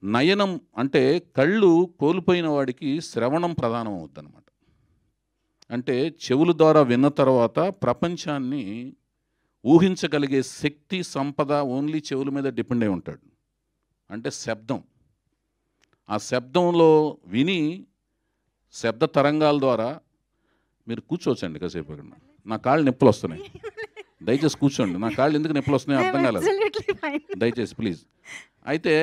నయనం అంటే కళ్ళు కోల్పోయిన వాడికి శ్రవణం ప్రధానం అవుద్దనమాట. అంటే చెవుల ద్వారా విన్న తర్వాత ప్రపంచాన్ని ఊహించగలిగే శక్తి, సంపద ఓన్లీ చెవుల మీద డిపెండ్ అయి ఉంటాడు. అంటే శబ్దం. ఆ శబ్దంలో విని శబ్ద తరంగాల ద్వారా మీరు కూర్చోవచ్చండి కాసేపు అక్కడ. నా కాళ్ళు నొప్పులు వస్తున్నాయి. దయచేసి కూర్చోండి. నా కాళ్ళు ఎందుకు నొప్పులు వస్తున్నాయో అర్థం కాలేదు. దయచేసి ప్లీజ్. అయితే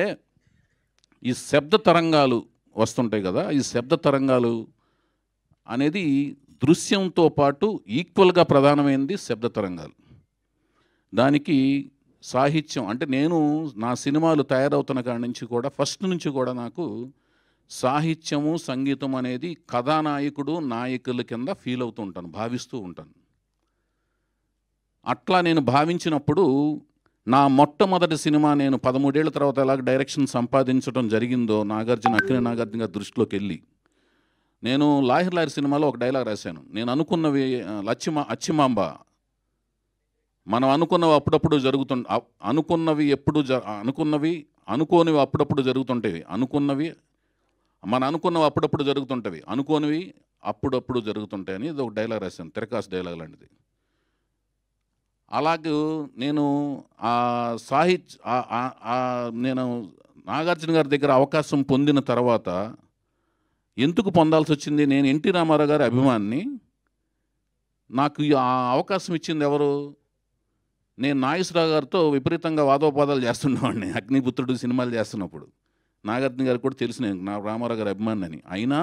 ఈ శబ్ద తరంగాలు వస్తుంటాయి కదా, ఈ శబ్ద తరంగాలు అనేది దృశ్యంతో పాటు ఈక్వల్గా ప్రధానమైనది శబ్ద తరంగాలు. దానికి సాహిత్యం అంటే నేను నా సినిమాలు తయారవుతున్న కాడి నుంచి కూడా ఫస్ట్ నుంచి కూడా నాకు సాహిత్యము, సంగీతం అనేది కథానాయకుడు, నాయకుల కింద ఫీల్ అవుతూ ఉంటాను, భావిస్తూ ఉంటాను. అట్లా నేను భావించినప్పుడు నా మొట్టమొదటి సినిమా నేను 13 ఏళ్ల తర్వాత ఎలాగ డైరెక్షన్ సంపాదించడం జరిగిందో అక్కినే నాగార్జున గారి దృష్టిలోకి వెళ్ళి నేను లాహిర్ లాహిర్ సినిమాలో ఒక డైలాగ్ రాశాను. నేను అనుకున్నవి అచ్చిమాంబ, మనం అనుకున్నవి అప్పుడప్పుడు అనుకోనివి అప్పుడప్పుడు జరుగుతుంటేవి, అనుకున్నవి అప్పుడప్పుడు జరుగుతుంటవి, అనుకోనివి అప్పుడప్పుడు జరుగుతుంటాయి అని ఇది ఒక డైలాగ్ రాశాను, తిరకాసు డైలాగ్ లాంటిది. అలాగే నేను నేను నాగార్జున గారి దగ్గర అవకాశం పొందిన తర్వాత ఎందుకు పొందాల్సి వచ్చింది? నేను ఎన్టీ రామారావు గారి అభిమానిని. నాకు ఆ అవకాశం ఇచ్చింది ఎవరు? నేను నాగేశ్వరరావు గారితో విపరీతంగా వాదోపాదాలు చేస్తుండేవాడిని అగ్నిపుత్రుడు సినిమాలు చేస్తున్నప్పుడు. నాగార్జున గారికి కూడా తెలిసి నేను నా రామారావు గారి అభిమానిని. అయినా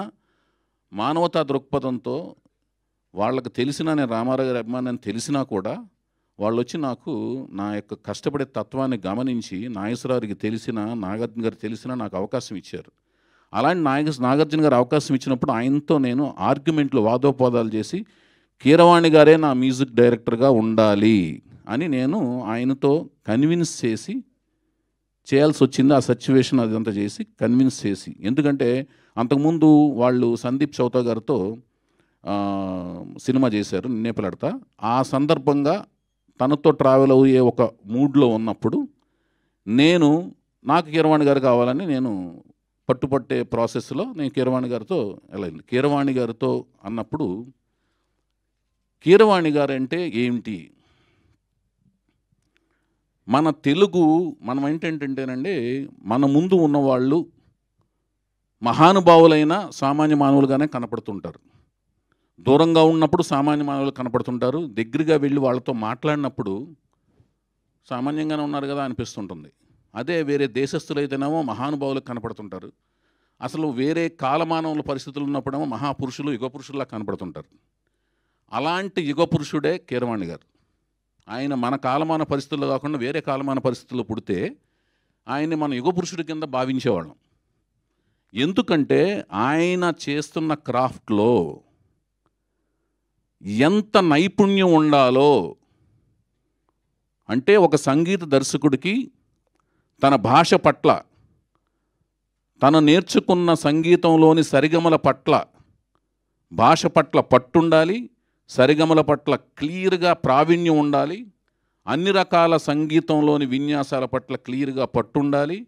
మానవతా దృక్పథంతో వాళ్ళకి తెలిసినా, నేను రామారావు గారి అభిమాని అని తెలిసినా కూడా వాళ్ళు వచ్చి నాకు నా యొక్క కష్టపడే తత్వాన్ని గమనించి నాగేశ్వరరావుకి తెలిసినా, నాగార్జున గారికి తెలిసినా నాకు అవకాశం ఇచ్చారు. అలాంటి నాగార్జున గారు అవకాశం ఇచ్చినప్పుడు ఆయనతో నేను ఆర్గ్యుమెంట్లు, వాదోపాదాలు చేసి కీరవాణి గారే నా మ్యూజిక్ డైరెక్టర్గా ఉండాలి అని నేను ఆయనతో కన్విన్స్ చేసి చేయాల్సి వచ్చింది. ఆ సిచ్యువేషన్ అదంతా చేసి కన్విన్స్ చేసి, ఎందుకంటే అంతకుముందు వాళ్ళు సందీప్ చౌతా గారితో సినిమా చేశారు నిన్నే పెళ్ళాడతా. ఆ సందర్భంగా తనతో ట్రావెల్ అయ్యే ఒక మూడ్లో ఉన్నప్పుడు నాకు కీరవాణి గారు కావాలని నేను పట్టుపట్టే ప్రాసెస్లో నేను కీరవాణి గారితో వెళ్ళింది. కీరవాణి గారితో అన్నప్పుడు కీరవాణి గారు అంటే ఏంటి, మన తెలుగు మనం ఏంటంటేనండి, మన ముందు ఉన్నవాళ్ళు మహానుభావులైన సామాన్య మానవులుగానే కనపడుతుంటారు. దూరంగా ఉన్నప్పుడు సామాన్య మానవులు కనపడుతుంటారు, దగ్గరగా వెళ్ళి వాళ్ళతో మాట్లాడినప్పుడు సామాన్యంగానే ఉన్నారు కదా అనిపిస్తుంటుంది. అదే వేరే దేశస్తులైతేనేమో మహానుభావులకు కనపడుతుంటారు. అసలు వేరే కాలమానవుల పరిస్థితులు ఉన్నప్పుడేమో మహాపురుషులు, యుగపురుషుల్లా కనపడుతుంటారు. అలాంటి యుగపురుషుడే కీరవాణి గారు. ఆయన మన కాలమాన పరిస్థితుల్లో కాకుండా వేరే కాలమాన పరిస్థితుల్లో పుడితే ఆయన్ని మన యుగపురుషుడి కింద భావించేవాళ్ళం. ఎందుకంటే ఆయన చేస్తున్న క్రాఫ్ట్లో ఎంత నైపుణ్యం ఉండాలో, అంటే ఒక సంగీత దర్శకుడికి తన భాష పట్ల, తను నేర్చుకున్న సంగీతంలోని సరిగమల పట్ల, భాష పట్ల పట్టుండాలి, సరిగమల పట్ల క్లియర్గా ప్రావీణ్యం ఉండాలి, అన్ని రకాల సంగీతంలోని విన్యాసాల పట్ల క్లియర్గా పట్టుండాలి.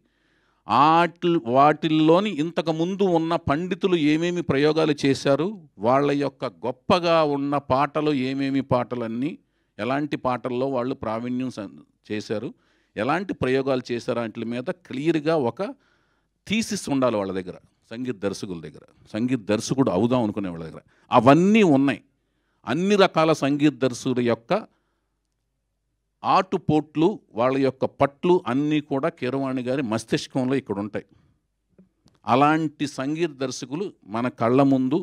వాటిల్లోని ఇంతకుముందు ఉన్న పండితులు ఏమేమి ప్రయోగాలు చేశారు, వాళ్ళ యొక్క గొప్పగా ఉన్న పాటలు ఏమేమి పాటలన్నీ, ఎలాంటి పాటల్లో వాళ్ళు ప్రావీణ్యం చేశారు, ఎలాంటి ప్రయోగాలు చేశారు, వాటి మీద క్లియర్గా ఒక థీసిస్ ఉండాలి వాళ్ళ దగ్గర, సంగీత దర్శకుల దగ్గర, సంగీత దర్శకుడు అవుదాం అనుకునే వాళ్ళ దగ్గర. అవన్నీ ఉన్నాయి. అన్ని రకాల సంగీత దర్శకుల యొక్క ఆటుపోట్లు, వాళ్ళ యొక్క పట్లు అన్నీ కూడా కీరవాణి గారి మస్తిష్కంలో ఇక్కడ ఉంటాయి. అలాంటి సంగీత దర్శకులు మన కళ్ళ ముందు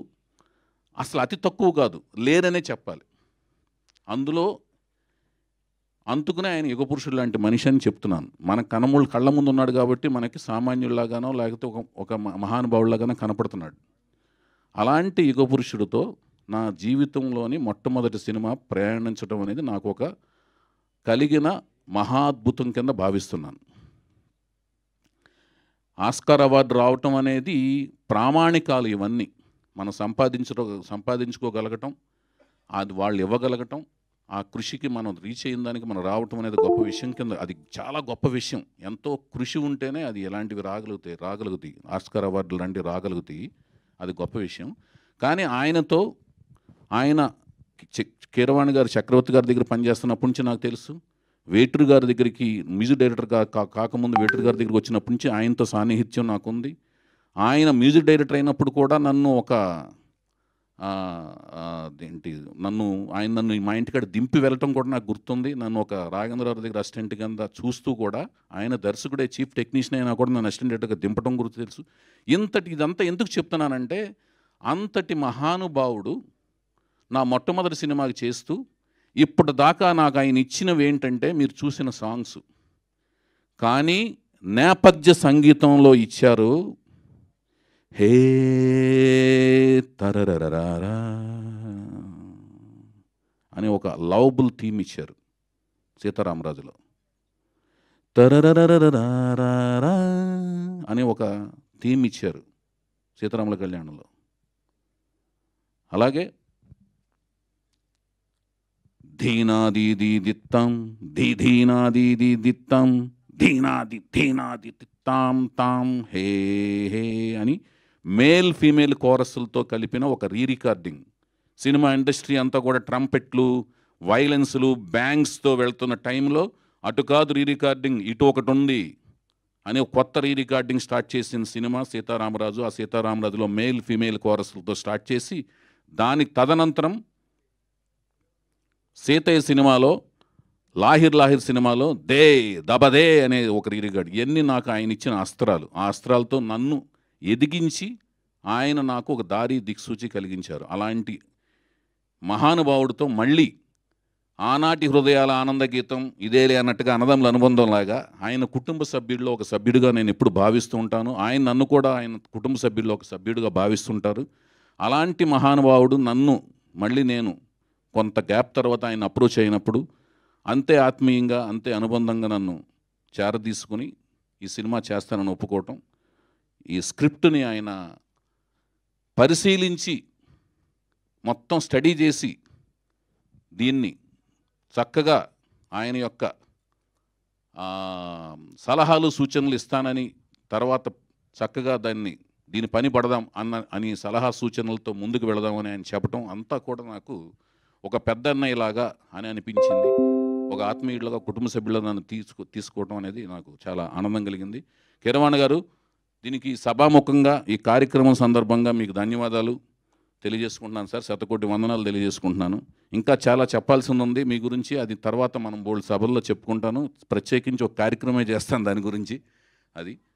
అసలు అతి తక్కువ కాదు, లేరనే చెప్పాలి. అందులో అందుకునే ఆయన యుగపురుషుడు లాంటి మనిషి అని చెప్తున్నాను. మన కళ్ళ ముందు ఉన్నాడు కాబట్టి మనకి సామాన్యుల్లాగానో లేకపోతే ఒక మహానుభావులాగానో కనపడుతున్నాడు. అలాంటి యుగపురుషుడితో నా జీవితంలోని మొట్టమొదటి సినిమా ప్రయాణించడం అనేది నాకు ఒక కలిగిన మహాద్భుతం కింద భావిస్తున్నాను. ఆస్కార్ అవార్డు రావటం అనేది ప్రామాణికాలు. ఇవన్నీ మనం సంపాదించుకోగలగటం, అది వాళ్ళు ఇవ్వగలగటం ఆ కృషికి మనం రీచ్ అయిన దానికి మనం రావటం అనేది గొప్ప విషయం కింద, అది చాలా గొప్ప విషయం. ఎంతో కృషి ఉంటేనే అది ఎలాంటివి రాగలుగుతాయి, ఆస్కార్ అవార్డులు లాంటివి రాగలుగుతాయి. అది గొప్ప విషయం. కానీ ఆయన కీరవాణి గారు, చక్రవర్తి గారి దగ్గర పనిచేస్తున్నప్పటి నుంచి నాకు తెలుసు. వేటూరు గారి దగ్గరికి మ్యూజిక్ డైరెక్టర్ కాకముందు వేటూరు గారి దగ్గరికి వచ్చినప్పటి నుంచి ఆయనతో సాన్నిహిత్యం నాకుంది. ఆయన మ్యూజిక్ డైరెక్టర్ అయినప్పుడు కూడా నన్ను నన్ను మా ఇంటికాడ దింపి వెళ్ళటం కూడా నాకు గుర్తుంది. నన్ను ఒక రాఘవేంద్రరావు దగ్గర అసిస్టెంట్ కింద చూస్తూ కూడా, ఆయన దర్శకుడే, చీఫ్ టెక్నీషియన్ అయినా కూడా నన్ను అసిస్టెంట్ డైరెక్టర్గా దింపడం గుర్తు తెలుసు. ఇదంతా ఎందుకు చెప్తున్నానంటే, అంతటి మహానుభావుడు నా మొట్టమొదటి సినిమాకి చేస్తూ ఇప్పటిదాకా నాకు ఆయన ఇచ్చినవి ఏంటంటే, మీరు చూసిన సాంగ్స్, కానీ నేపథ్య సంగీతంలో ఇచ్చారు. హే తరరరరారా అని ఒక లవబుల్ థీమ్ ఇచ్చారు సీతారామరాజులో. తరరరరరారా అని ఒక థీమ్ ఇచ్చారు సీతారాముల కళ్యాణంలో. అలాగే ధీనాది దిత్తం ధీనాది దిత్తం ధీనాది తిత్తాం తాం హే హే అని మేల్ ఫీమేల్ కోరస్లతో కలిపిన ఒక రికార్డింగ్. సినిమా ఇండస్ట్రీ అంతా కూడా ట్రంపెట్లు, వైలెన్స్లు, బ్యాంగ్స్తో వెళ్తున్న టైంలో అటు కాదు రికార్డింగ్, ఇటు ఒకటి ఉంది అని ఒక కొత్త రికార్డింగ్ స్టార్ట్ చేసిన సినిమా సీతారామరాజు. ఆ సీతారామరాజులో మేల్ ఫీమేల్ కోరస్లతో స్టార్ట్ చేసి, దానికి తదనంతరం సీతయ్య సినిమాలో, లాహిర్ సినిమాలో దే దబదే అనే ఒక రికార్డ్. ఇవన్నీ నాకు ఆయన ఇచ్చిన అస్త్రాలు. ఆ అస్త్రాలతో నన్ను ఎదిగించి ఆయన నాకు ఒక దారి దిక్సూచి కలిగించారు. అలాంటి మహానుభావుడితో మళ్ళీ ఆనాటి హృదయాల ఆనంద గీతం ఇదేలే అన్నట్టుగా అన్నదమ్ముల అనుబంధంలాగా ఆయన కుటుంబ సభ్యుల్లో ఒక సభ్యుడిగా నేను ఎప్పుడు భావిస్తూ ఉంటాను. నన్ను కూడా ఆయన కుటుంబ సభ్యుల్లో ఒక సభ్యుడిగా భావిస్తుంటారు. అలాంటి మహానుభావుడు నన్ను మళ్ళీ, నేను కొంత గ్యాప్ తర్వాత ఆయన అప్రోచ్ అయినప్పుడు అంతే ఆత్మీయంగా, అంతే అనుబంధంగా నన్ను చేరదీసుకుని ఈ సినిమా చేస్తానని ఒప్పుకోవటం, ఈ స్క్రిప్ట్ని ఆయన పరిశీలించి మొత్తం స్టడీ చేసి దీన్ని చక్కగా ఆయన యొక్క సలహాలు సూచనలు ఇస్తానని, తర్వాత చక్కగా దీని పని పడదాం అని సలహా సూచనలతో ముందుకు వెళదామని ఆయన చెప్పడం అంతా కూడా నాకు ఒక పెద్ద అన్నయ్యలాగా అని అనిపించింది. ఒక ఆత్మీయుడిగా, కుటుంబ సభ్యులుగా నన్ను తీసుకోవడం అనేది నాకు చాలా ఆనందం కలిగింది. కీరవాణి గారు, దీనికి సభాముఖంగా ఈ కార్యక్రమం సందర్భంగా మీకు ధన్యవాదాలు తెలియజేసుకుంటున్నాను సార్. శతకోటి వందనాలు తెలియజేసుకుంటున్నాను. ఇంకా చాలా చెప్పాల్సింది ఉంది మీ గురించి, అది తర్వాత మనం బోల్డ్ సభల్లో చెప్పుకుంటాను. ప్రత్యేకించి ఒక కార్యక్రమే చేస్తాను దాని గురించి. అది